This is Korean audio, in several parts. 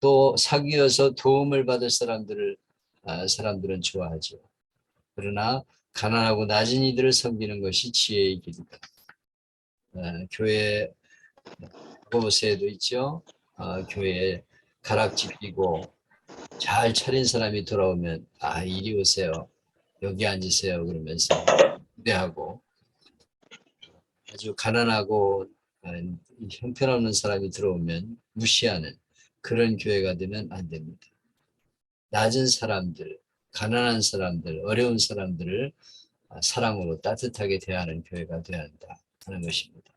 또 사귀어서 도움을 받을 사람들은 좋아하죠. 그러나 가난하고 낮은 이들을 섬기는 것이 지혜의 길이다. 교회 보세에도 있죠. 교회에 가락지 끼고 잘 차린 사람이 돌아오면 이리 오세요. 여기 앉으세요. 그러면서 우대하고 아주 가난하고 형편없는 사람이 들어오면 무시하는 그런 교회가 되면 안 됩니다. 낮은 사람들, 가난한 사람들, 어려운 사람들을 사랑으로 따뜻하게 대하는 교회가 되어야 한다 하는 것입니다.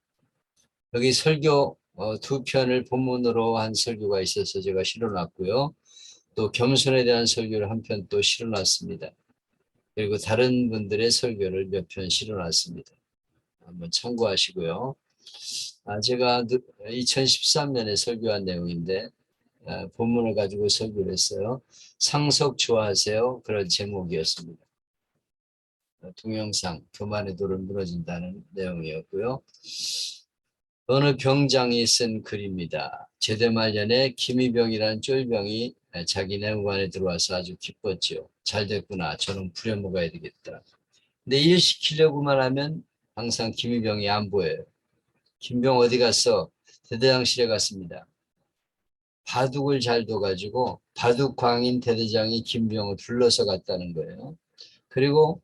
여기 설교 두 편을 본문으로 한 설교가 있어서 제가 실어놨고요. 또 겸손에 대한 설교를 한 편 또 실어놨습니다. 그리고 다른 분들의 설교를 몇 편 실어놨습니다. 한번 참고하시고요. 제가 2013년에 설교한 내용인데 본문을 가지고 설교를 했어요. 상속 좋아하세요? 그런 제목이었습니다. 동영상 교만의 돌을 무너진다는 내용이었고요. 어느 병장이 쓴 글입니다. 제대 말년에 기미병이라는 쫄병이 자기네 우간에 들어와서 아주 기뻤죠. 잘 됐구나. 저는 부려먹어야 되겠다. 근데 일 시키려고만 하면 항상 기미병이 안 보여요. 김병 어디 갔어? 대대장실에 갔습니다. 바둑을 잘 둬가지고 바둑광인 대대장이 김병을 불러서 갔다는 거예요. 그리고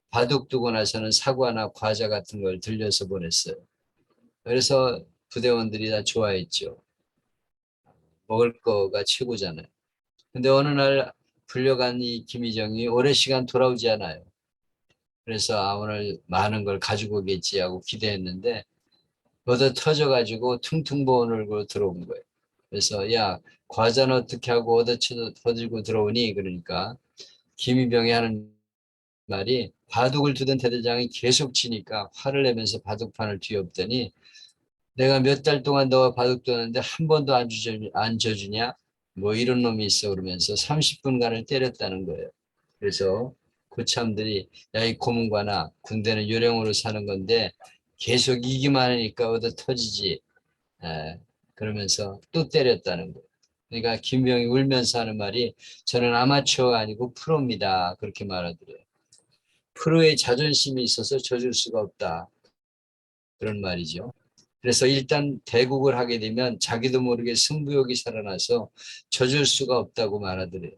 바둑 두고 나서는 사과나 과자 같은 걸 들려서 보냈어요. 그래서 부대원들이 다 좋아했죠. 먹을 거가 최고잖아요. 근데 어느 날 불려간 이 김희정이 오랜 시간 돌아오지 않아요. 그래서 오늘 많은 걸 가지고 오겠지 하고 기대했는데 얻어 터져가지고 퉁퉁 부은 얼굴로 들어온 거예요. 그래서 야 과자는 어떻게 하고 얻어 터지고 들어오니? 그러니까 김희병이 하는 말이 바둑을 두던 대대장이 계속 치니까 화를 내면서 바둑판을 뒤엎더니 내가 몇 달 동안 너와 바둑 두었는데 한 번도 안 져주냐? 뭐 이런 놈이 있어 그러면서 30분간을 때렸다는 거예요. 그래서 고참들이 야 이 고문관아 군대는 요령으로 사는 건데 계속 이기만 하니까 얻어 터지지. 그러면서 또 때렸다는 거예요. 그러니까 김병이 울면서 하는 말이 저는 아마추어가 아니고 프로입니다. 그렇게 말하더래요. 프로의 자존심이 있어서 져줄 수가 없다. 그런 말이죠. 그래서 일단 대국을 하게 되면 자기도 모르게 승부욕이 살아나서 져줄 수가 없다고 말하더래요.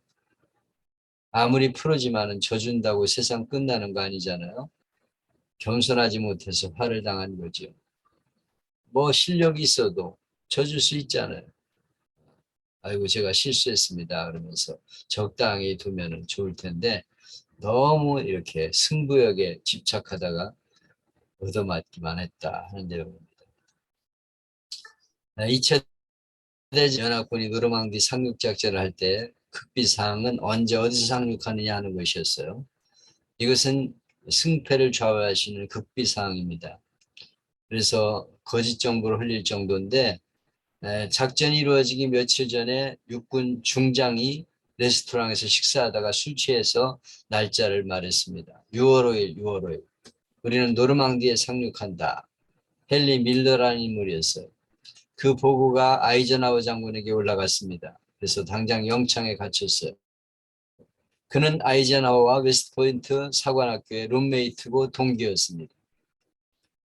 아무리 프로지만은 져준다고 세상 끝나는 거 아니잖아요. 겸손하지 못해서 화를 당한 거죠. 뭐 실력이 있어도 져줄 수 있잖아요. 아이고 제가 실수했습니다. 그러면서 적당히 두면 좋을 텐데 너무 이렇게 승부욕에 집착하다가 얻어맞기만 했다 하는 내용입니다. 2차 연합군이 노르망디 상륙작전을 할 때 극비사항은 언제 어디서 상륙하느냐 하는 것이었어요. 이것은 승패를 좌우하시는 극비사항입니다. 그래서 거짓 정보를 흘릴 정도인데 작전이 이루어지기 며칠 전에 육군 중장이 레스토랑에서 식사하다가 술 취해서 날짜를 말했습니다. 6월 5일, 6월 5일. 우리는 노르망디에 상륙한다. 헨리 밀러라는 인물이었어요. 그 보고가 아이젠하워 장군에게 올라갔습니다. 그래서 당장 영창에 갇혔어요. 그는 아이젠하워와 웨스트포인트 사관학교의 룸메이트고 동기였습니다.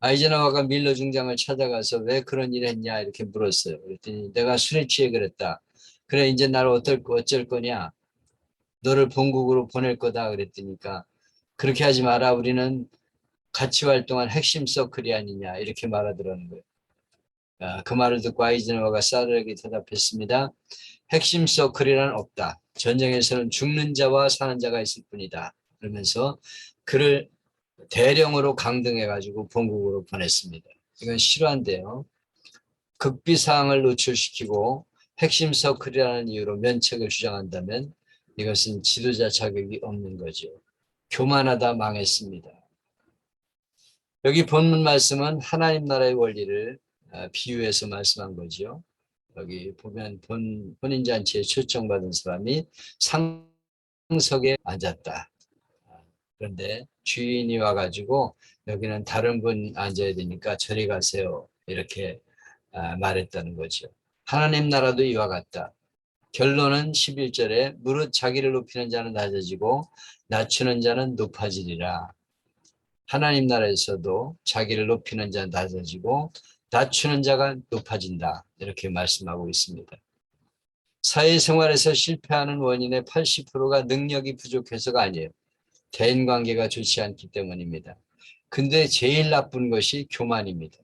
아이젠하워가 밀러 중장을 찾아가서 왜 그런 일을 했냐 이렇게 물었어요. 그랬더니 내가 술에 취해 그랬다. 그래 이제 나를 어쩔 거냐. 너를 본국으로 보낼 거다 그랬더니까 그렇게 하지 마라. 우리는 같이 활동한 핵심 서클이 아니냐 이렇게 말하더라는 거예요. 그 말을 듣고 아이젠하워가 싸늘하게 대답했습니다. 핵심 서클이란 없다. 전쟁에서는 죽는 자와 사는 자가 있을 뿐이다. 그러면서 그를 대령으로 강등해가지고 본국으로 보냈습니다. 이건 실화인데요. 극비사항을 노출시키고 핵심 서클이라는 이유로 면책을 주장한다면 이것은 지도자 자격이 없는 거죠. 교만하다 망했습니다. 여기 본문 말씀은 하나님 나라의 원리를 비유해서 말씀한 거죠. 여기 보면 혼인잔치에 초청받은 사람이 상석에 앉았다. 그런데 주인이 와가지고 여기는 다른 분 앉아야 되니까 저리 가세요. 이렇게 말했다는 거죠. 하나님 나라도 이와 같다. 결론은 11절에 무릇 자기를 높이는 자는 낮아지고 낮추는 자는 높아지리라. 하나님 나라에서도 자기를 높이는 자는 낮아지고 낮추는 자가 높아진다. 이렇게 말씀하고 있습니다. 사회생활에서 실패하는 원인의 80%가 능력이 부족해서가 아니에요. 대인관계가 좋지 않기 때문입니다. 근데 제일 나쁜 것이 교만입니다.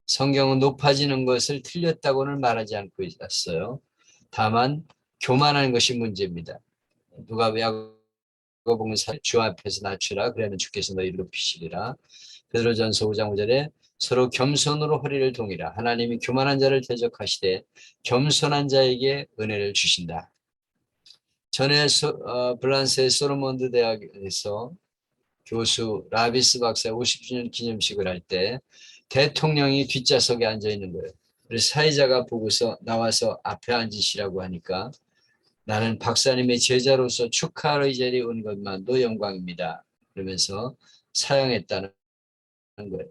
성경은 높아지는 것을 틀렸다고는 말하지 않고 있었어요. 다만 교만한 것이 문제입니다. 누가 야고보는 주 앞에서 낮추라 그러면 주께서 너희를 높이시리라. 베드로전서 5장 5절에 서로 겸손으로 허리를 동이라. 하나님이 교만한 자를 대적하시되 겸손한 자에게 은혜를 주신다. 전에 블란스의 소르몬드 대학에서 교수 라비스 박사 50주년 기념식을 할 때 대통령이 뒷좌석에 앉아 있는 거예요. 그래서 사회자가 보고서 나와서 앞에 앉으시라고 하니까 나는 박사님의 제자로서 축하하러 이 자리에 온 것만도 영광입니다. 그러면서 사양했다는 거예요.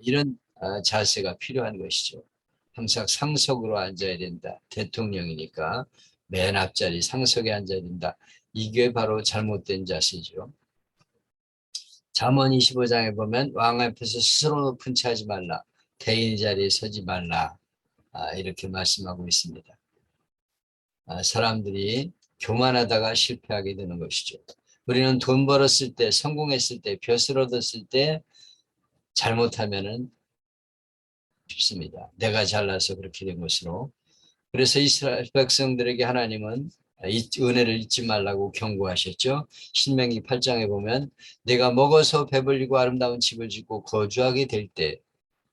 이런 자세가 필요한 것이죠. 항상 상석으로 앉아야 된다. 대통령이니까 맨 앞자리 상석에 앉아야 된다. 이게 바로 잘못된 자세죠. 잠언 25장에 보면 왕 앞에서 스스로 높은 채 하지 말라. 대인 자리에 서지 말라. 이렇게 말씀하고 있습니다. 사람들이 교만하다가 실패하게 되는 것이죠. 우리는 돈 벌었을 때, 성공했을 때, 벼슬 얻었을 때 잘못하면은 쉽습니다. 내가 잘나서 그렇게 된 것으로. 그래서 이스라엘 백성들에게 하나님은 이 은혜를 잊지 말라고 경고하셨죠. 신명기 8장에 보면 내가 먹어서 배불리고 아름다운 집을 짓고 거주하게 될 때,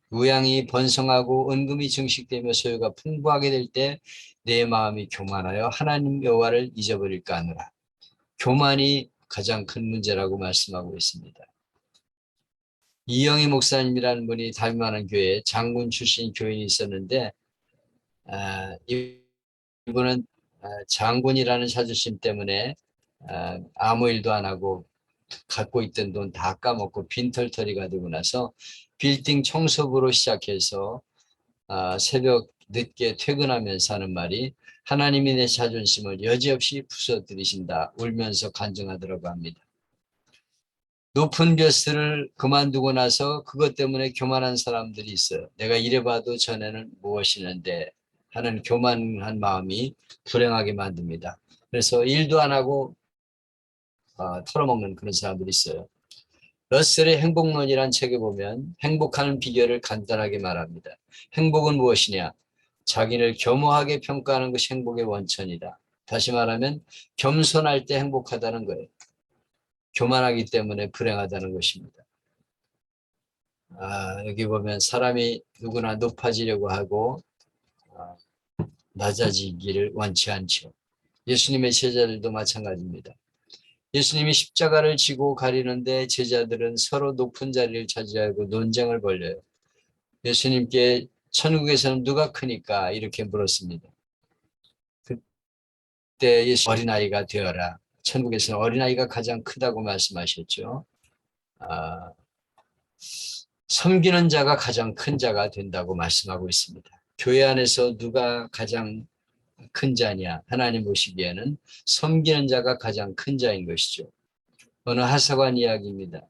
우양이 번성하고 은금이 증식되며 소유가 풍부하게 될 때 내 마음이 교만하여 하나님 여호와를 잊어버릴까 하노라. 교만이 가장 큰 문제라고 말씀하고 있습니다. 이영희 목사님이라는 분이 다윗만한 교회에 장군 출신 교인이 있었는데 이분은 장군이라는 자존심 때문에 아무 일도 안 하고 갖고 있던 돈 다 까먹고 빈털터리가 되고 나서 빌딩 청소부로 시작해서 새벽 늦게 퇴근하면서 하는 말이 하나님이 내 자존심을 여지없이 부서뜨리신다. 울면서 간증하더라고 합니다. 높은 벼슬을 그만두고 나서 그것 때문에 교만한 사람들이 있어요. 내가 이래봐도 전에는 무엇이는데 하는 교만한 마음이 불행하게 만듭니다. 그래서 일도 안 하고 털어먹는 그런 사람들이 있어요. 러셀의 행복론이라는 책에 보면 행복하는 비결을 간단하게 말합니다. 행복은 무엇이냐? 자기를 겸허하게 평가하는 것이 행복의 원천이다. 다시 말하면 겸손할 때 행복하다는 거예요. 교만하기 때문에 불행하다는 것입니다. 여기 보면 사람이 누구나 높아지려고 하고 낮아지기를 원치 않죠. 예수님의 제자들도 마찬가지입니다. 예수님이 십자가를 지고 가리는데 제자들은 서로 높은 자리를 차지하고 논쟁을 벌여요. 예수님께 천국에서는 누가 크니까 이렇게 물었습니다. 그때 예수 어린아이가 되어라. 천국에서는 어린아이가 가장 크다고 말씀하셨죠. 섬기는 자가 가장 큰 자가 된다고 말씀하고 있습니다. 교회 안에서 누가 가장 큰 자냐? 하나님 보시기에는 섬기는 자가 가장 큰 자인 것이죠. 어느 하사관 이야기입니다.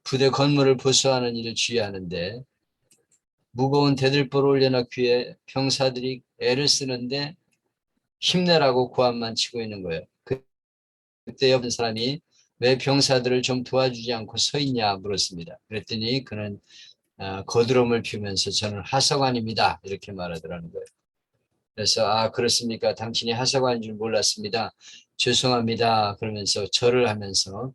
부대 건물을 보수하는 일을 주의하는데 무거운 대들보를 올려놓기 위해 병사들이 애를 쓰는데 힘내라고 고함만 치고 있는 거예요. 그때 옆에 사람이 왜 병사들을 좀 도와주지 않고 서 있냐 물었습니다. 그랬더니 그는 거드름을 피우면서 저는 하사관입니다. 이렇게 말하더라는 거예요. 그래서 그렇습니까? 당신이 하사관인 줄 몰랐습니다. 죄송합니다. 그러면서 절을 하면서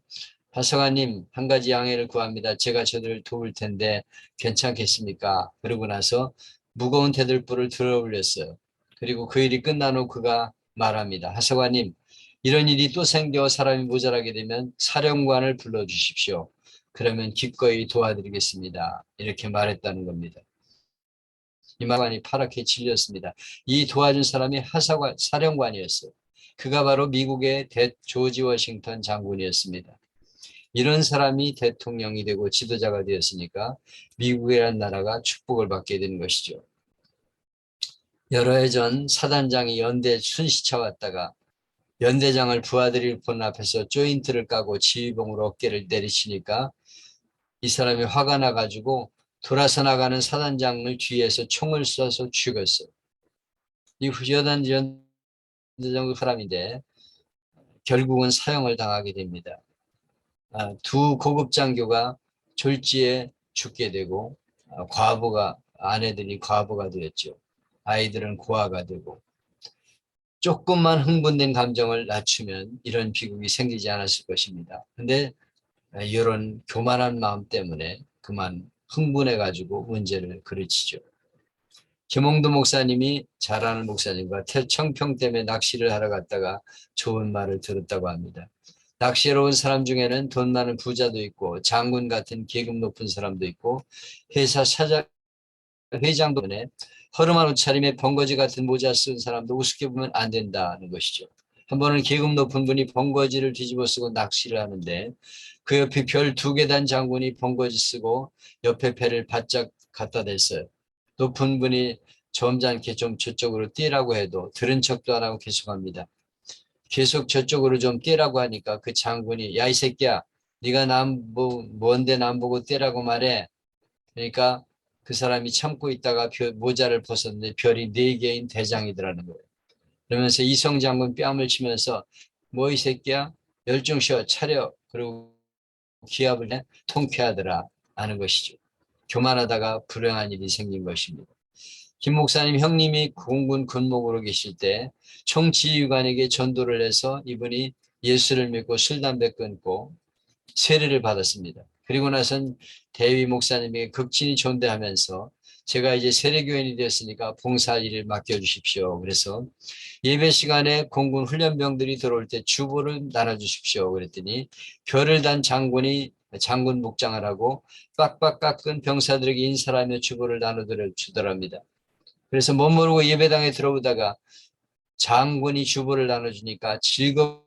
하사관님 한 가지 양해를 구합니다. 제가 저들을 도울 텐데 괜찮겠습니까? 그러고 나서 무거운 대들보를 들어 올렸어요. 그리고 그 일이 끝난 후 그가 말합니다. 하사관님 이런 일이 또 생겨 사람이 모자라게 되면 사령관을 불러주십시오. 그러면 기꺼이 도와드리겠습니다. 이렇게 말했다는 겁니다. 이 마관이 파랗게 질렸습니다. 이 도와준 사람이 사령관이었어요. 그가 바로 미국의 조지 워싱턴 장군이었습니다. 이런 사람이 대통령이 되고 지도자가 되었으니까 미국이라는 나라가 축복을 받게 되는 것이죠. 여러 해 전 사단장이 연대 순시차 왔다가 연대장을 부하들이 본 앞에서 조인트를 까고 지휘봉으로 어깨를 내리치니까 이 사람이 화가 나가지고 돌아서 나가는 사단장을 뒤에서 총을 쏴서 죽였어요. 이 후여단 연대장 사람인데 결국은 사형을 당하게 됩니다. 두 고급 장교가 졸지에 죽게 되고 과부가 아내들이 과부가 되었죠. 아이들은 고아가 되고 조금만 흥분된 감정을 낮추면 이런 비극이 생기지 않았을 것입니다. 근데 이런 교만한 마음 때문에 그만 흥분해 가지고 문제를 그르치죠. 김홍도 목사님이 잘 아는 목사님과 청평 때문에 낚시를 하러 갔다가 좋은 말을 들었다고 합니다. 낚시하러 온 사람 중에는 돈 많은 부자도 있고 장군 같은 계급 높은 사람도 있고 회사 사장 회장도 네 허름한 옷차림에 번거지 같은 모자 쓴 사람도 우습게 보면 안 된다는 것이죠. 한 번은 계급 높은 분이 번거지를 뒤집어 쓰고 낚시를 하는데 그 옆에 별 2개 단 장군이 번거지 쓰고 옆에 배를 바짝 갖다 댔어요. 높은 분이 점잖게 좀 저쪽으로 뛰라고 해도 들은 척도 안 하고 계속합니다. 계속 저쪽으로 좀 뛰라고 하니까 그 장군이 야 이 새끼야 네가 뭔데 남 보고 뛰라고 말해. 그러니까 그 사람이 참고 있다가 모자를 벗었는데 별이 4개인 대장이더라는 거예요. 그러면서 이성 장군 뺨을 치면서 뭐 이 새끼야 열중 쉬어 차려 그리고 기합을 내 통쾌하더라 하는 것이죠. 교만하다가 불행한 일이 생긴 것입니다. 김 목사님 형님이 공군 군목으로 계실 때 총지휘관에게 전도를 해서 이분이 예수를 믿고 술 담배 끊고 세례를 받았습니다. 그리고 나선 대위 목사님에게 극진히 존대하면서 제가 이제 세례교인이 되었으니까 봉사 일을 맡겨주십시오. 그래서 예배 시간에 공군 훈련병들이 들어올 때 주보를 나눠주십시오. 그랬더니 별을 단 장군이 장군 목장을 하고 빡빡 깎은 병사들에게 인사하며 주보를 나눠주더랍니다. 그래서 멋모르고 예배당에 들어오다가 장군이 주보를 나눠주니까 즐겁을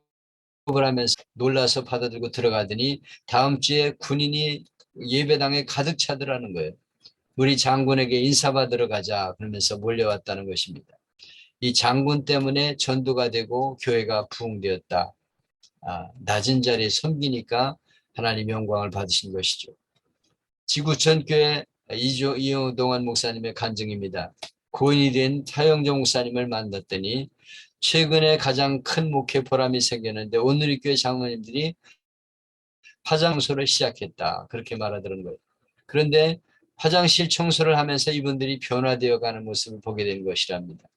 하면서 놀라서 받아들고 들어가더니 다음 주에 군인이 예배당에 가득 차더라는 거예요. 우리 장군에게 인사받으러 가자 그러면서 몰려왔다는 것입니다. 이 장군 때문에 전도가 되고 교회가 부흥되었다. 낮은 자리에 섬기니까 하나님 영광을 받으신 것이죠. 지구촌교회 이동환 목사님의 간증입니다. 고인이 된 타영정 목사님을 만났더니 최근에 가장 큰 목회 보람이 생겼는데 오늘 교회 장로님들이 화장 청소를 시작했다. 그렇게 말하더라는 거예요. 그런데 화장실 청소를 하면서 이분들이 변화되어 가는 모습을 보게 된 것이랍니다.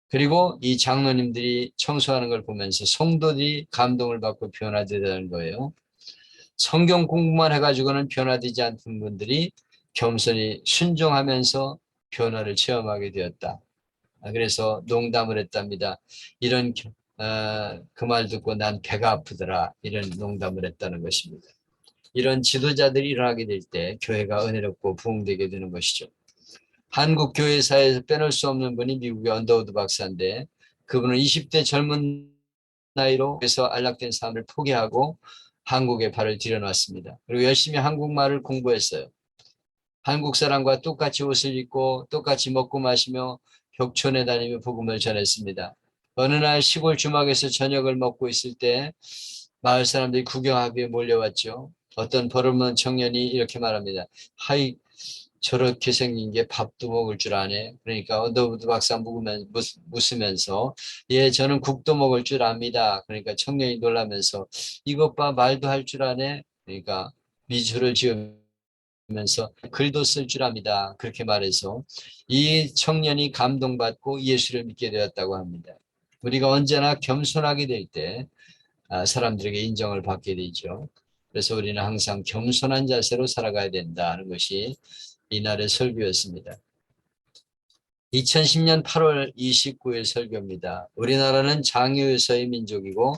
그리고 이 장로님들이 청소하는 걸 보면서 성도들이 감동을 받고 변화되다는 거예요. 성경 공부만 해가지고는 변화되지 않던 분들이 겸손히 순종하면서 변화를 체험하게 되었다. 그래서 농담을 했답니다. 그 말 듣고 난 배가 아프더라. 이런 농담을 했다는 것입니다. 이런 지도자들이 일어나게 될 때 교회가 은혜롭고 부흥되게 되는 것이죠. 한국 교회사에서 빼놓을 수 없는 분이 미국의 언더우드 박사인데 그분은 20대 젊은 나이로 그래서 안락된 삶을 포기하고 한국에 발을 들여놨습니다. 그리고 열심히 한국말을 공부했어요. 한국 사람과 똑같이 옷을 입고 똑같이 먹고 마시며 벽촌에 다니며 복음을 전했습니다. 어느 날 시골 주막에서 저녁을 먹고 있을 때 마을 사람들이 구경하기 위해 몰려왔죠. 어떤 버릇없는 청년이 이렇게 말합니다. 하이 저렇게 생긴 게 밥도 먹을 줄 아네. 그러니까 언더우드 박사 웃으면서 예 저는 국도 먹을 줄 압니다. 그러니까 청년이 놀라면서 이것 봐 말도 할 줄 아네. 그러니까 미주를 지으면서 글도 쓸 줄 압니다. 그렇게 말해서 이 청년이 감동받고 예수를 믿게 되었다고 합니다. 우리가 언제나 겸손하게 될 때 사람들에게 인정을 받게 되죠. 그래서 우리는 항상 겸손한 자세로 살아가야 된다는 것이 이날의 설교였습니다. 2010년 8월 29일 설교입니다. 우리나라는 장유유서의 민족이고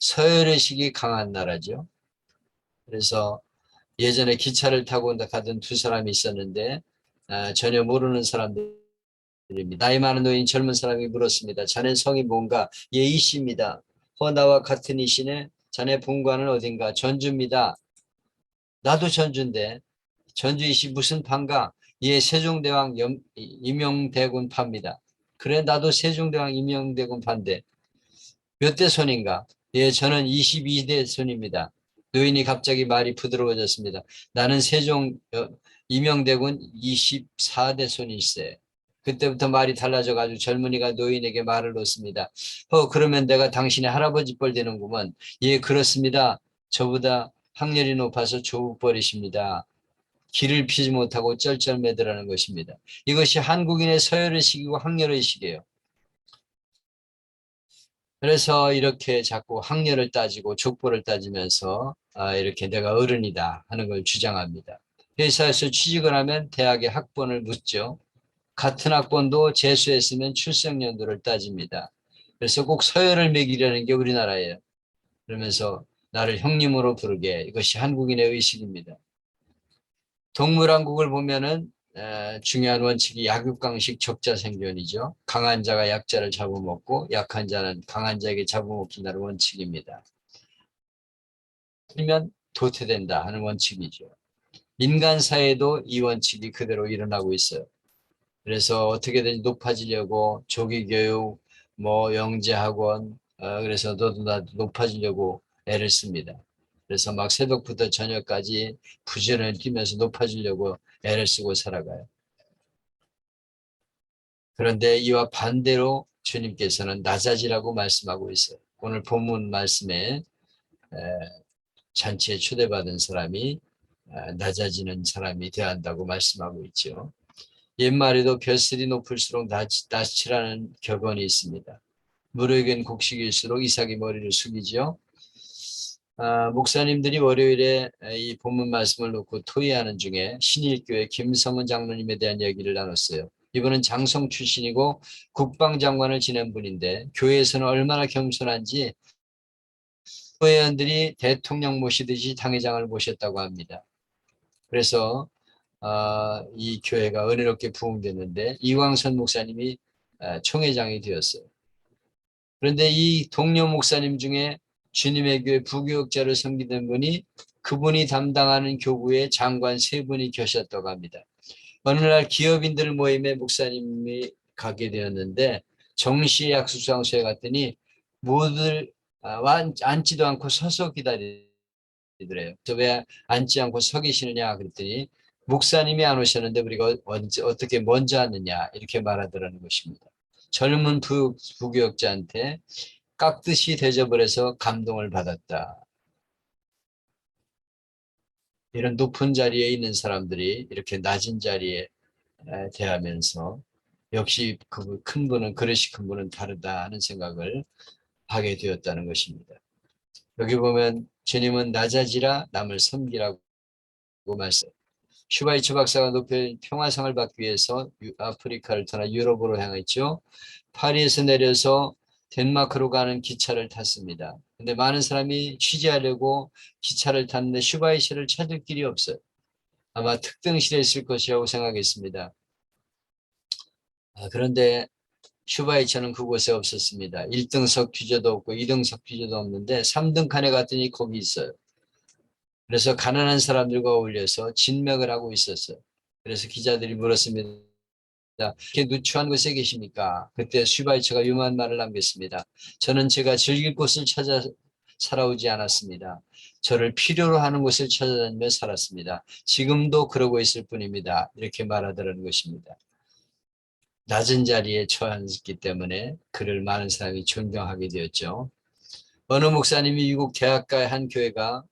서열의식이 강한 나라죠. 그래서 예전에 기차를 타고 가던 두 사람이 있었는데 전혀 모르는 사람들입니다. 나이 많은 노인 젊은 사람이 물었습니다. 자네 성이 뭔가? 예, 이씨입니다. 나와 같은 이씨네. 자네 본관은 어딘가? 전주입니다. 나도 전주인데 전주 이씨 무슨 판가? 예, 세종대왕 임용대군 파입니다. 그래 나도 세종대왕 임명대군 반대. 몇 대 손인가? 예, 저는 22대 손입니다. 노인이 갑자기 말이 부드러워졌습니다. 나는 세종 임명대군 24대 손일세. 그때부터 말이 달라져가지고 젊은이가 노인에게 말을 놓습니다. 그러면 내가 당신의 할아버지 뻘 되는구먼. 예, 그렇습니다. 저보다 학렬이 높아서 조부뻘이십니다. 길을 피지 못하고 쩔쩔매더라는 것입니다. 이것이 한국인의 서열의식이고 학렬의식이에요. 그래서 이렇게 자꾸 학렬을 따지고 족보를 따지면서 이렇게 내가 어른이다 하는 걸 주장합니다. 회사에서 취직을 하면 대학의 학번을 묻죠. 같은 학번도 재수했으면 출생연도를 따집니다. 그래서 꼭 서열을 매기려는 게 우리나라예요. 그러면서 나를 형님으로 부르게, 이것이 한국인의 의식입니다. 동물왕국을 보면은 중요한 원칙이 약육강식 적자생존이죠. 강한 자가 약자를 잡아먹고 약한 자는 강한 자에게 잡아먹힌다는 원칙입니다. 그러면 도태된다 하는 원칙이죠. 인간 사회도 이 원칙이 그대로 일어나고 있어요. 그래서 어떻게든 높아지려고 조기교육, 뭐 영재학원, 그래서 너도 나도 높아지려고 애를 씁니다. 그래서 막 새벽부터 저녁까지 부지런히 뛰면서 높아지려고 애를 쓰고 살아가요. 그런데 이와 반대로 주님께서는 낮아지라고 말씀하고 있어요. 오늘 본문 말씀에 잔치에 초대받은 사람이 낮아지는 사람이 되어야 한다고 말씀하고 있죠. 옛말에도 벼슬이 높을수록 낯이라는 격언이 있습니다. 무르익은 곡식일수록 이삭이 머리를 숙이죠. 목사님들이 월요일에 이 본문 말씀을 놓고 토의하는 중에 신일교회 김성은 장로님에 대한 얘기를 나눴어요. 이분은 장성 출신이고 국방장관을 지낸 분인데 교회에서는 얼마나 겸손한지 의원들이 대통령 모시듯이 당회장을 모셨다고 합니다. 그래서 이 교회가 은혜롭게 부흥됐는데 이광선 목사님이 총회장이 되었어요. 그런데 이 동료 목사님 중에 주님의 교회 부교역자를 섬기던 분이 그분이 담당하는 교구에 장관 3분이 계셨다고 합니다. 어느 날 기업인들 모임에 목사님이 가게 되었는데 정시의 약속 장소에 갔더니 모두들 앉지도 않고 서서 기다리더래요. 왜 앉지 않고 서 계시느냐 그랬더니 목사님이 안 오셨는데 우리가 어떻게 먼저 왔느냐 이렇게 말하더라는 것입니다. 젊은 부교역자한테 깍듯이 대접을 해서 감동을 받았다. 이런 높은 자리에 있는 사람들이 이렇게 낮은 자리에 대하면서 역시 그 큰 분은 그릇이 큰 분은 다르다 하는 생각을 하게 되었다는 것입니다. 여기 보면 주님은 낮아지라 남을 섬기라고 말씀. 슈바이처 박사가 노벨 평화상을 받기 위해서 아프리카를 떠나 유럽으로 향했죠. 파리에서 내려서 덴마크로 가는 기차를 탔습니다. 근데 많은 사람이 취재하려고 기차를 탔는데 슈바이처를 찾을 길이 없어요. 아마 특등실에 있을 것이라고 생각했습니다. 그런데 슈바이처는 그곳에 없었습니다. 1등석 규제도 없고 2등석 규제도 없는데 3등 칸에 갔더니 거기 있어요. 그래서 가난한 사람들과 어울려서 진맥을 하고 있었어요. 그래서 기자들이 물었습니다. 이렇게 누추한 곳에 계십니까? 그때 슈바이처가 유명한 말을 남겼습니다. 저는 제가 즐길 곳을 찾아 살아오지 않았습니다. 저를 필요로 하는 곳을 찾아다니며 살았습니다. 지금도 그러고 있을 뿐입니다. 이렇게 말하더라는 것입니다. 낮은 자리에 처했기 때문에 그를 많은 사람이 존경하게 되었죠. 어느 목사님이 미국 대학가의 한 교회가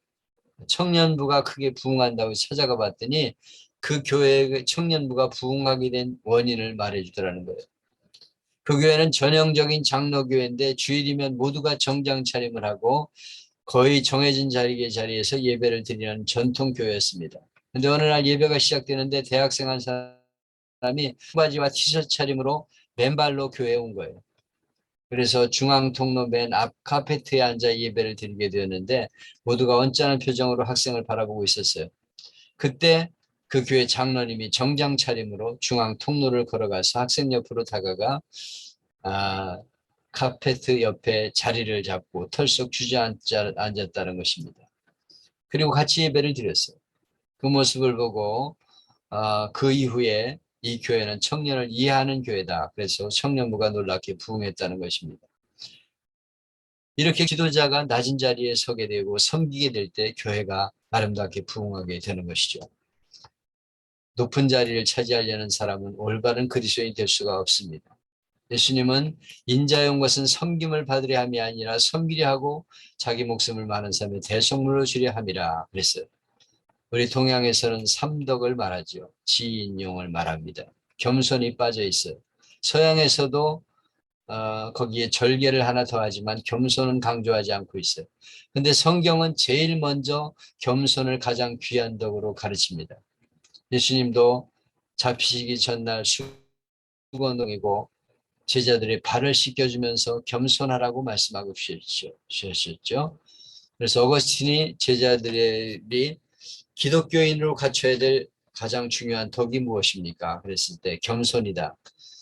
청년부가 크게 부흥한다고 찾아가 봤더니 그 교회의 청년부가 부흥하게 된 원인을 말해주더라는 거예요. 그 교회는 전형적인 장로교회인데 주일이면 모두가 정장 차림을 하고 거의 정해진 자리에서 예배를 드리는 전통교회였습니다. 그런데 어느 날 예배가 시작되는데 대학생 한 사람이 바지와 티셔츠 차림으로 맨발로 교회에 온 거예요. 그래서 중앙 통로 맨 앞 카페트에 앉아 예배를 드리게 되었는데 모두가 언짢은 표정으로 학생을 바라보고 있었어요. 그때 그 교회 장로님이 정장 차림으로 중앙 통로를 걸어가서 학생 옆으로 다가가 카페트 옆에 자리를 잡고 털썩 주저앉았다는 것입니다. 그리고 같이 예배를 드렸어요. 그 모습을 보고 그 이후에 이 교회는 청년을 이해하는 교회다. 그래서 청년부가 놀랍게 부흥했다는 것입니다. 이렇게 지도자가 낮은 자리에 서게 되고 섬기게 될 때 교회가 아름답게 부흥하게 되는 것이죠. 높은 자리를 차지하려는 사람은 올바른 그리스도인이 될 수가 없습니다. 예수님은 인자의 온 것은 섬김을 받으려 함이 아니라 섬기려 하고 자기 목숨을 많은 사람의 대속물로 주려 함이라 그랬어요. 우리 동양에서는 삼덕을 말하죠. 지인용을 말합니다. 겸손이 빠져 있어요. 서양에서도 거기에 절개를 하나 더하지만 겸손은 강조하지 않고 있어요. 근데 성경은 제일 먼저 겸손을 가장 귀한 덕으로 가르칩니다. 예수님도 잡히시기 전날 수건동이고 제자들의 발을 씻겨주면서 겸손하라고 말씀하고 주셨죠. 그래서 어거스틴이 제자들이 기독교인으로 갖춰야 될 가장 중요한 덕이 무엇입니까? 그랬을 때 겸손이다.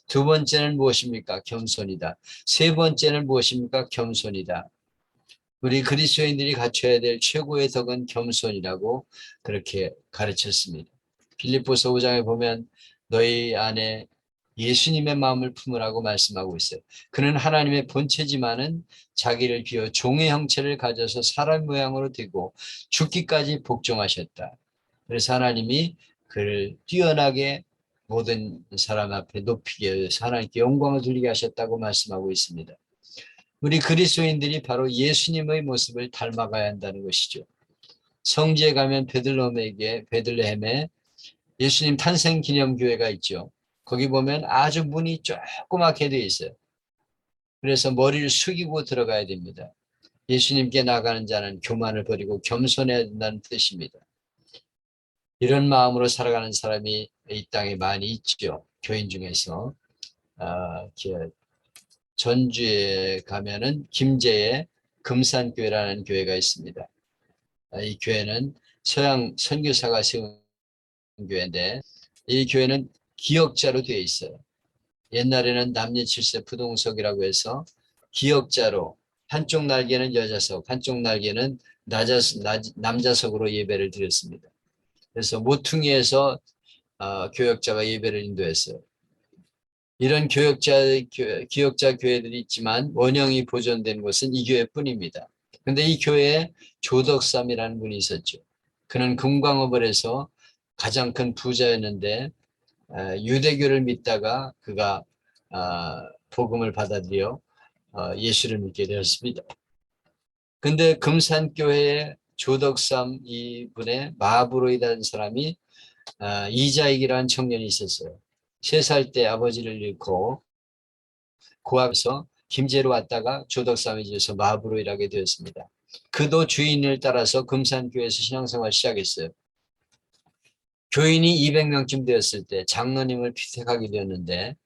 두 번째는 무엇입니까? 겸손이다. 세 번째는 무엇입니까? 겸손이다. 우리 그리스도인들이 갖춰야 될 최고의 덕은 겸손이라고 그렇게 가르쳤습니다. 빌립보서 5장에 보면 너희 안에 예수님의 마음을 품으라고 말씀하고 있어요. 그는 하나님의 본체지만은 자기를 비워 종의 형체를 가져서 사람 모양으로 되고 죽기까지 복종하셨다. 그래서 하나님이 그를 뛰어나게 모든 사람 앞에 높이게 해서 하나님께 영광을 돌리게 하셨다고 말씀하고 있습니다. 우리 그리스도인들이 바로 예수님의 모습을 닮아가야 한다는 것이죠. 성지에 가면 베들레헴에 예수님 탄생 기념교회가 있죠. 거기 보면 아주 문이 조그맣게 되어 있어요. 그래서 머리를 숙이고 들어가야 됩니다. 예수님께 나가는 자는 교만을 버리고 겸손해야 된다는 뜻입니다. 이런 마음으로 살아가는 사람이 이 땅에 많이 있죠. 교인 중에서. 전주에 가면은 김제에 금산교회라는 교회가 있습니다. 이 교회는 서양 선교사가 세운 교회인데 이 교회는 기역자로 되어 있어요. 옛날에는 남녀 7세 부동석이라고 해서 기역자로 한쪽 날개는 여자석, 한쪽 날개는 남자석으로 예배를 드렸습니다. 그래서 모퉁이에서 교역자가 예배를 인도했어요. 이런 기역자 교회들이 있지만 원형이 보존된 곳은 이 교회뿐입니다. 그런데 이 교회에 조덕삼이라는 분이 있었죠. 그는 금광업을 해서 가장 큰 부자였는데 유대교를 믿다가 그가 복음을 받아들여 예수를 믿게 되었습니다. 근데 금산교회에 조덕삼 이분의 마브로이라는 사람이 이자익이라는 청년이 있었어요. 3살 때 아버지를 잃고 고아에서 김제로 왔다가 조덕삼의 집에서 마부로 일하게 되었습니다. 그도 주인을 따라서 금산교회에서 신앙생활을 시작했어요. 교인이 200명쯤 되었을 때 장로님을 피택하게 되었는데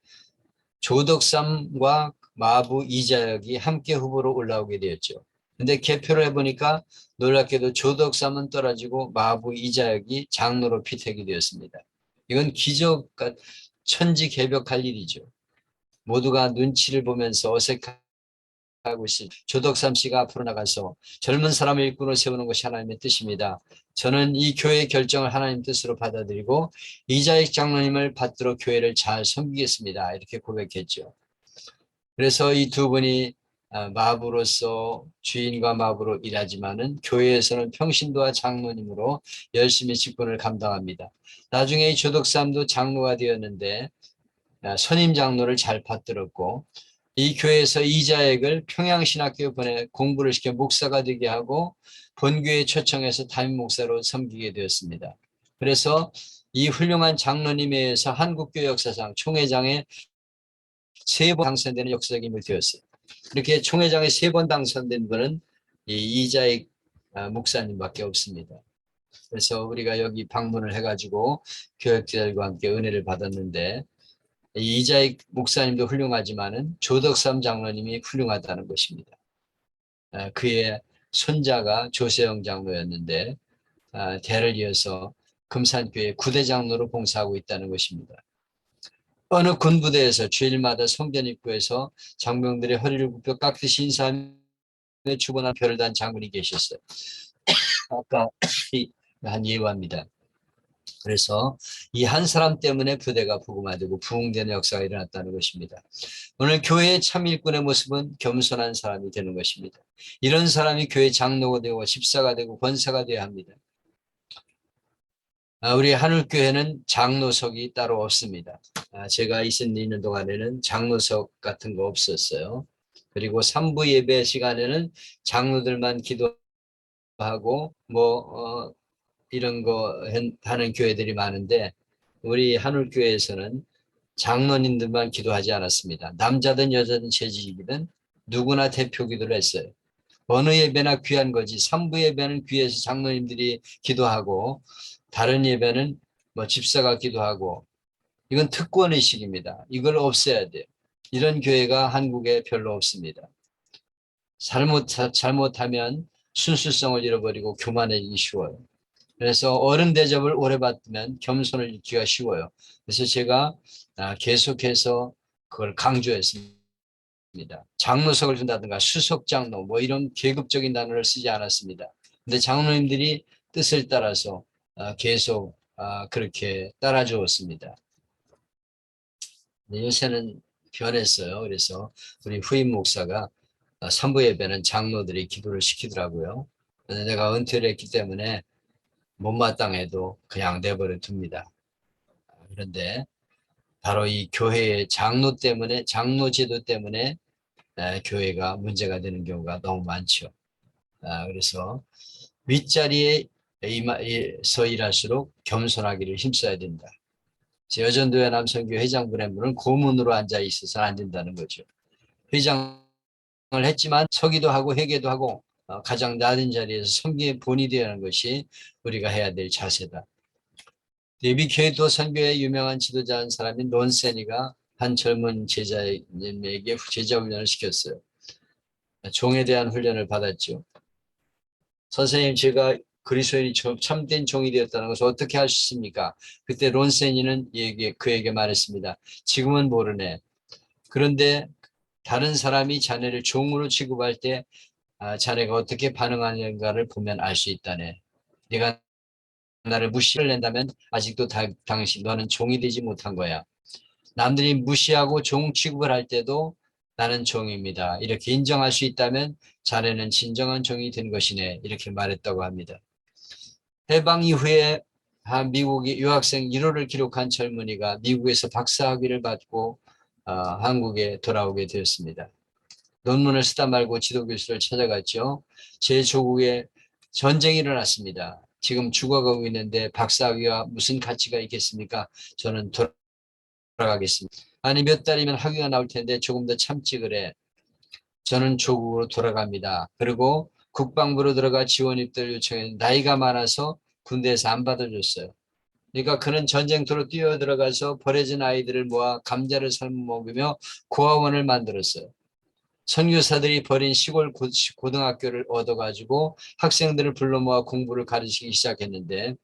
조덕삼과 마부 이자역이 함께 후보로 올라오게 되었죠. 근데 개표를 해보니까 놀랍게도 조덕삼은 떨어지고 마부 이자역이 장로로 피택이 되었습니다. 이건 기적, 천지개벽할 일이죠. 모두가 눈치를 보면서 어색하고 있을 조덕삼 씨가 앞으로 나가서 젊은 사람을 일꾼으로 세우는 것이 하나님의 뜻입니다. 저는 이 교회의 결정을 하나님 뜻으로 받아들이고 이자익 장로님을 받들어 교회를 잘 섬기겠습니다. 이렇게 고백했죠. 그래서 이 두 분이 마부로서 주인과 마부로 일하지만은 교회에서는 평신도와 장로님으로 열심히 직분을 감당합니다. 나중에 이 조덕삼도 장로가 되었는데 선임 장로를 잘 받들었고 이 교회에서 이자액을 평양신학교에 보내 공부를 시켜 목사가 되게 하고 본교에 초청해서 담임 목사로 섬기게 되었습니다. 그래서 이 훌륭한 장로님에 의해서 한국교 역사상 총회장에 3번 당선되는 역사적 인물이 되었어요. 이렇게 총회장에 3번 당선된 분은 이 이자익 목사님밖에 없습니다. 그래서 우리가 여기 방문을 해가지고 교역자들과 함께 은혜를 받았는데 이자익 목사님도 훌륭하지만은 조덕삼 장로님이 훌륭하다는 것입니다. 그의 손자가 조세영 장로였는데 대를 이어서 금산교회 9대 장로로 봉사하고 있다는 것입니다. 어느 군부대에서 주일마다 성전 입구에서 장병들의 허리를 굽혀 깍듯이 인사하며 주번한 별을 단 장군이 계셨어요. 아까 한 예화입니다. 그래서 이 한 사람 때문에 부대가 복음화되고 부흥되는 역사가 일어났다는 것입니다. 오늘 교회의 참 일꾼의 모습은 겸손한 사람이 되는 것입니다. 이런 사람이 교회 장로가 되고 집사가 되고 권사가 되어야 합니다. 우리 하늘교회는 장로석이 따로 없습니다. 제가 있는 동안에는 장로석 같은 거 없었어요. 그리고 3부 예배 시간에는 장로들만 기도하고 이런 거 하는 교회들이 많은데 우리 하늘교회에서는 장로님들만 기도하지 않았습니다. 남자든 여자든 재직이든 누구나 대표 기도를 했어요. 어느 예배나 귀한 거지 3부 예배는 귀해서 장로님들이 기도하고 다른 예배는 집사가 기도하고 이건 특권의식입니다. 이걸 없애야 돼요. 이런 교회가 한국에 별로 없습니다. 잘못하면 순수성을 잃어버리고 교만해지기 쉬워요. 그래서 어른 대접을 오래 받으면 겸손을 잃기가 쉬워요. 그래서 제가 계속해서 그걸 강조했습니다. 장로석을 준다든가 수석장로 이런 계급적인 단어를 쓰지 않았습니다. 근데 장로님들이 뜻을 따라서 계속 그렇게 따라주었습니다. 요새는 변했어요. 그래서 우리 후임 목사가 3부 예배는 장로들이 기도를 시키더라고요. 내가 은퇴를 했기 때문에 못마땅해도 그냥 내버려 둡니다. 그런데 바로 이 교회의 장로 때문에 장로 제도 때문에 교회가 문제가 되는 경우가 너무 많죠. 그래서 윗자리에서 일할수록 겸손하기를 힘써야 된다. 여전도회 남성교회 회장분의 분은 고문으로 앉아 있어서는 안 된다는 거죠. 회장을 했지만 서기도 하고 회계도 하고 가장 낮은 자리에서 섬기의 본이 되어야 하는 것이 우리가 해야 될 자세다. 예비교회도 선교의 유명한 지도자 한 사람인 론세니가 한 젊은 제자에게 제자 훈련을 시켰어요. 종에 대한 훈련을 받았죠. 선생님, 제가 그리스도인이 참된 종이 되었다는 것을 어떻게 할 수 있습니까? 그때 론세니는 그에게 말했습니다. 지금은 모르네. 그런데 다른 사람이 자네를 종으로 취급할 때 자네가 어떻게 반응하는가를 보면 알 수 있다네. 네가 나를 무시를 낸다면 아직도 너는 종이 되지 못한 거야. 남들이 무시하고 종 취급을 할 때도 나는 종입니다. 이렇게 인정할 수 있다면 자네는 진정한 종이 된 것이네. 이렇게 말했다고 합니다. 해방 이후에 한 미국의 유학생 1호를 기록한 젊은이가 미국에서 박사학위를 받고 한국에 돌아오게 되었습니다. 논문을 쓰다 말고 지도교수를 찾아갔죠. 제 조국에 전쟁이 일어났습니다. 지금 죽어가고 있는데 박사학위가 무슨 가치가 있겠습니까? 저는 돌아가겠습니다. 아니 몇 달이면 학위가 나올 텐데 조금 더 참지 그래. 저는 조국으로 돌아갑니다. 그리고 국방부로 들어가 지원 입대를 요청했는데 나이가 많아서 군대에서 안 받아줬어요. 그러니까 그는 전쟁터로 뛰어 들어가서 버려진 아이들을 모아 감자를 삶아 먹으며 고아원을 만들었어요. 선교사들이 버린 시골 고등학교를 얻어가지고 학생들을 불러 모아 공부를 가르치기 시작했는데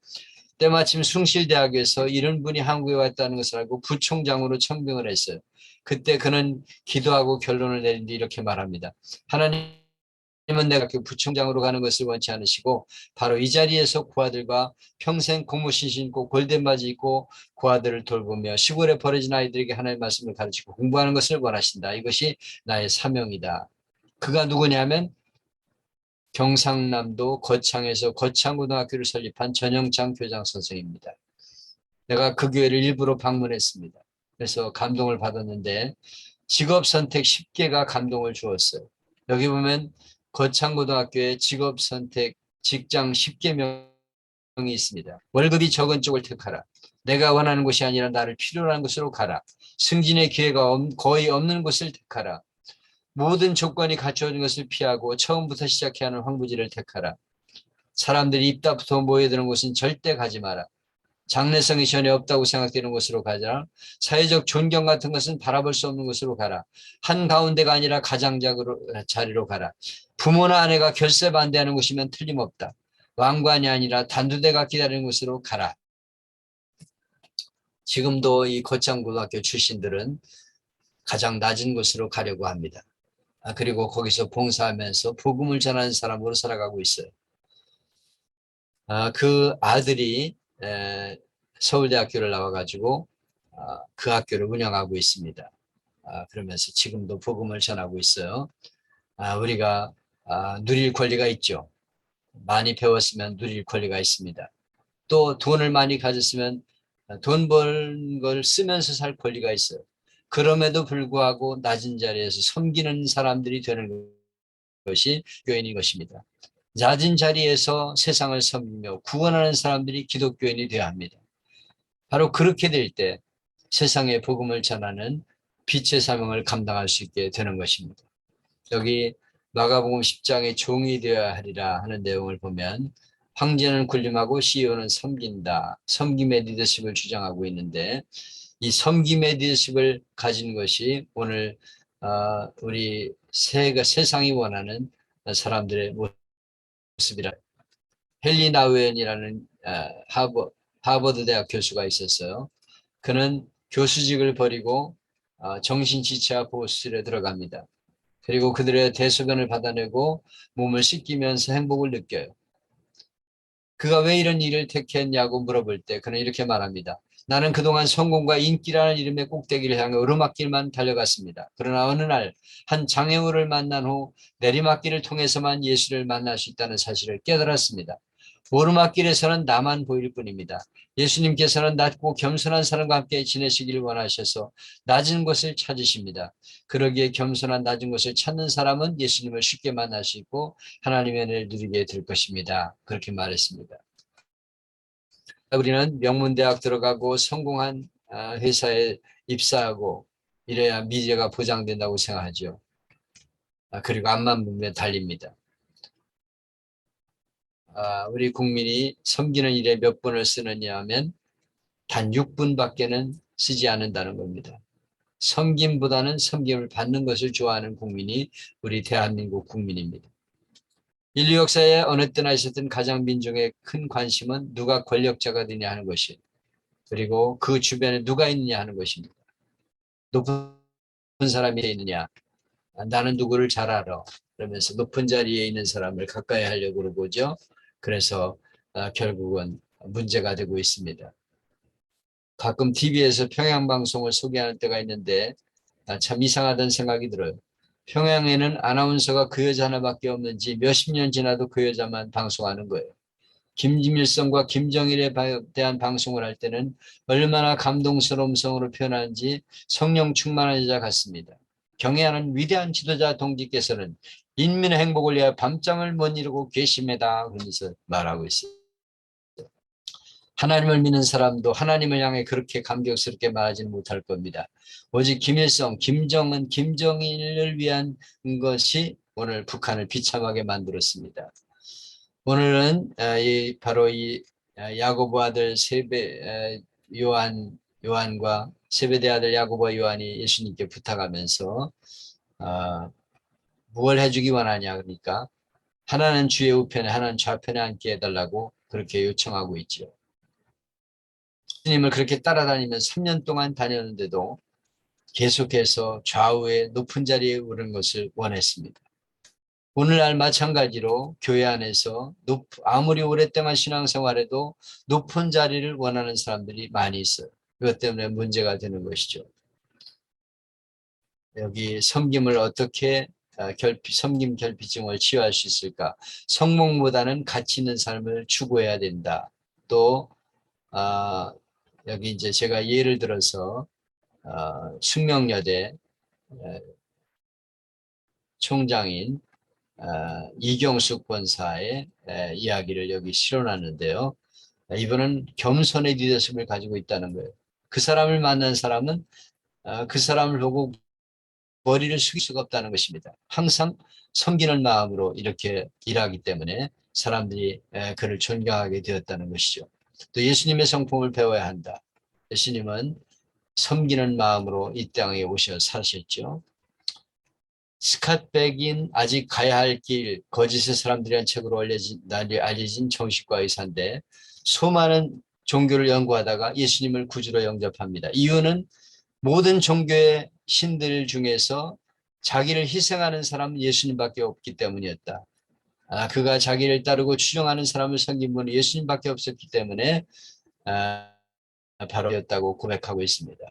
때마침 숭실대학에서 이런 분이 한국에 왔다는 것을 알고 부총장으로 청빙을 했어요. 그때 그는 기도하고 결론을 내린 뒤 이렇게 말합니다. 하나님은 내가 부총장으로 가는 것을 원치 않으시고 바로 이 자리에서 고아들과 평생 고무신 신고 골덴 바지 입고 고아들을 돌보며 시골에 버려진 아이들에게 하나님의 말씀을 가르치고 공부하는 것을 원하신다. 이것이 나의 사명이다. 그가 누구냐면 경상남도 거창에서 거창고등학교를 설립한 전영창 교장 선생입니다. 내가 그 교회를 일부러 방문했습니다. 그래서 감동을 받았는데 직업 선택 10개가 감동을 주었어요. 여기 보면 거창고등학교에 직업 선택 직장 10개명이 있습니다. 월급이 적은 쪽을 택하라. 내가 원하는 곳이 아니라 나를 필요로 하는 곳으로 가라. 승진의 기회가 거의 없는 곳을 택하라. 모든 조건이 갖춰진 것을 피하고 처음부터 시작해야 하는 황무지를 택하라. 사람들이 입다부터 모여드는 곳은 절대 가지 마라. 장래성이 전혀 없다고 생각되는 곳으로 가자. 사회적 존경 같은 것은 바라볼 수 없는 곳으로 가라. 한가운데가 아니라 가장자리로 자리로 가라. 부모나 아내가 결세 반대하는 곳이면 틀림없다. 왕관이 아니라 단두대가 기다리는 곳으로 가라. 지금도 이 거창고등학교 출신들은 가장 낮은 곳으로 가려고 합니다. 그리고 거기서 봉사하면서 복음을 전하는 사람으로 살아가고 있어요. 그 아들이 서울대학교를 나와가지고 그 학교를 운영하고 있습니다. 그러면서 지금도 복음을 전하고 있어요. 우리가 누릴 권리가 있죠. 많이 배웠으면 누릴 권리가 있습니다. 또 돈을 많이 가졌으면 돈 번 걸 쓰면서 살 권리가 있어요. 그럼에도 불구하고 낮은 자리에서 섬기는 사람들이 되는 것이 교인인 것입니다. 낮은 자리에서 세상을 섬기며 구원하는 사람들이 기독교인이 되어야 합니다. 바로 그렇게 될 때 세상에 복음을 전하는 빛의 사명을 감당할 수 있게 되는 것입니다. 여기 마가복음 10장에 종이 되어야 하리라 하는 내용을 보면 황제는 군림하고 CEO는 섬긴다. 섬김의 리더십을 주장하고 있는데 이 섬김의 리더십을 가진 것이 오늘 우리 세상이 원하는 사람들의 모습이라. 헨리 나우엔이라는 하버드 대학 교수가 있었어요. 그는 교수직을 버리고 정신지체와 보호실에 들어갑니다. 그리고 그들의 대소변을 받아내고 몸을 씻기면서 행복을 느껴요. 그가 왜 이런 일을 택했냐고 물어볼 때 그는 이렇게 말합니다. 나는 그동안 성공과 인기라는 이름의 꼭대기를 향해 오르막길만 달려갔습니다. 그러나 어느 날 한 장애우를 만난 후 내리막길을 통해서만 예수를 만날 수 있다는 사실을 깨달았습니다. 오르막길에서는 나만 보일 뿐입니다. 예수님께서는 낮고 겸손한 사람과 함께 지내시기를 원하셔서 낮은 곳을 찾으십니다. 그러기에 겸손한 낮은 곳을 찾는 사람은 예수님을 쉽게 만날 수 있고 하나님의 은혜를 누리게 될 것입니다. 그렇게 말했습니다. 우리는 명문대학 들어가고 성공한 회사에 입사하고 이래야 미래가 보장된다고 생각하죠. 그리고 앞만 보면 달립니다. 우리 국민이 섬기는 일에 몇 분을 쓰느냐 하면 단 6분밖에는 쓰지 않는다는 겁니다. 섬김보다는 섬김을 받는 것을 좋아하는 국민이 우리 대한민국 국민입니다. 인류 역사에 어느 때나 있었던 가장 민족의 큰 관심은 누가 권력자가 되냐 하는 것이에요. 그리고 그 주변에 누가 있느냐 하는 것입니다. 높은 사람이 있느냐, 나는 누구를 잘 알아. 그러면서 높은 자리에 있는 사람을 가까이 하려고 그러고죠. 그래서 결국은 문제가 되고 있습니다. 가끔 TV에서 평양방송을 소개하는 때가 있는데 참 이상하다는 생각이 들어요. 평양에는 아나운서가 그 여자 하나밖에 없는지 몇십 년 지나도 그 여자만 방송하는 거예요. 김일성과 김정일에 대한 방송을 할 때는 얼마나 감동스러운 성으로 표현하는지 성령 충만한 여자 같습니다. 경애하는 위대한 지도자 동지께서는 인민의 행복을 위하여 밤잠을 못 이루고 계심에다 그러면서 말하고 있어요. 하나님을 믿는 사람도 하나님을 향해 그렇게 감격스럽게 말하지는 못할 겁니다. 오직 김일성, 김정은, 김정일을 위한 것이 오늘 북한을 비참하게 만들었습니다. 오늘은 바로 이 야고보 아들 요한과 세베대 아들 야고보와 요한이 예수님께 부탁하면서 무엇을 해주기 원하냐 그러니까 하나는 주의 우편에 하나는 좌편에 앉게 해달라고 그렇게 요청하고 있죠. 예수님을 그렇게 따라다니면 3년 동안 다녔는데도 계속해서 좌우에 높은 자리에 오른 것을 원했습니다. 오늘날 마찬가지로 교회 안에서 아무리 오랫동안 신앙생활해도 높은 자리를 원하는 사람들이 많이 있어요. 그것 때문에 문제가 되는 것이죠. 여기 섬김을 어떻게 섬김 결핍증을 치유할 수 있을까? 성공보다는 가치 있는 삶을 추구해야 된다. 또 여기 이제 제가 예를 들어서 숙명여대 총장인 이경숙 권사의 이야기를 여기 실어놨는데요. 이분은 겸손의 리더십을 가지고 있다는 거예요. 그 사람을 만난 사람은 그 사람을 보고 머리를 숙일 수가 없다는 것입니다. 항상 섬기는 마음으로 이렇게 일하기 때문에 사람들이 그를 존경하게 되었다는 것이죠. 또 예수님의 성품을 배워야 한다. 예수님은 섬기는 마음으로 이 땅에 오셔 사셨죠. 스캇백인 아직 가야 할 길, 거짓의 사람들이란 책으로 알려진 정신과 의사인데 수많은 종교를 연구하다가 예수님을 구주로 영접합니다. 이유는 모든 종교의 신들 중에서 자기를 희생하는 사람은 예수님밖에 없기 때문이었다. 그가 자기를 따르고 추종하는 사람을 섬긴 분은 예수님밖에 없었기 때문에 바로였다고 고백하고 있습니다.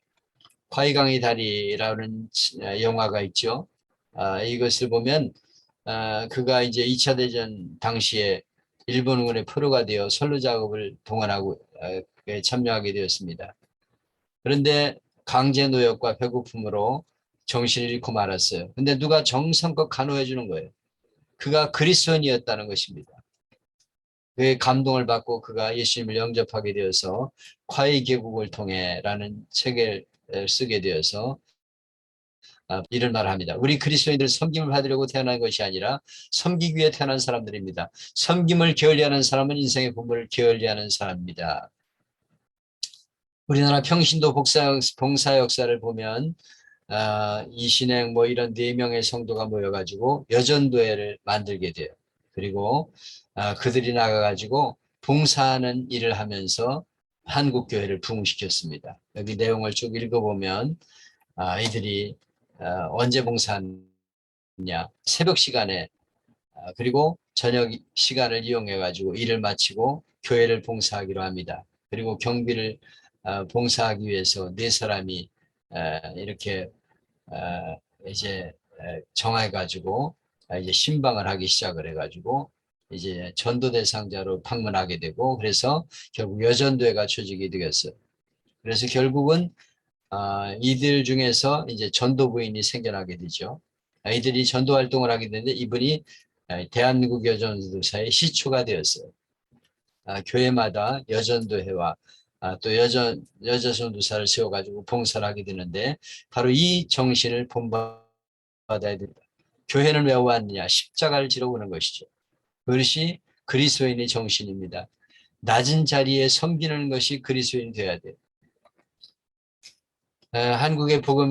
화이강의 다리라는 영화가 있죠. 이것을 보면 그가 이제 2차 대전 당시에 일본군의 포로가 되어 선로 작업을 동원하고 참여하게 되었습니다. 그런데 강제 노역과 배고픔으로 정신을 잃고 말았어요. 근데 누가 정성껏 간호해 주는 거예요. 그가 그리스도인이었다는 것입니다. 그의 감동을 받고 그가 예수님을 영접하게 되어서 과의 계곡을 통해라는 책을 쓰게 되어서 이런 말을 합니다. 우리 그리스도인들 섬김을 받으려고 태어난 것이 아니라 섬기기 위해 태어난 사람들입니다. 섬김을 게을리하는 사람은 인생의 본분을 게을리하는 사람입니다. 우리나라 평신도 봉사 역사를 보면 이신행 뭐 이런 4명의 성도가 모여가지고 여전도회를 만들게 돼요. 그리고 그들이 나가가지고 봉사하는 일을 하면서 한국교회를 부흥시켰습니다. 여기 내용을 쭉 읽어보면 이들이 언제 봉사하느냐, 새벽 시간에 그리고 저녁 시간을 이용해 가지고 일을 마치고 교회를 봉사하기로 합니다. 그리고 경비를 봉사하기 위해서 4사람이 이렇게 이제 정해 가지고 이제 신방을 하기 시작을 해 가지고 이제 전도 대상자로 방문하게 되고, 그래서 결국 여전도회가 조직이 되었어요. 그래서 결국은 이들 중에서 이제 전도부인이 생겨나게 되죠. 이들이 전도 활동을 하게 되는데 이분이 대한민국 여전도사의 시초가 되었어요. 교회마다 여전도회와 또 여자전도사를 세워가지고 봉사를 하게 되는데, 바로 이 정신을 본받아야 됩니다. 교회는 왜 왔느냐? 십자가를 지러 오는 것이죠. 그것이 그리스도인의 정신입니다. 낮은 자리에 섬기는 것이 그리스도인이 되어야 돼요. 한국의 복음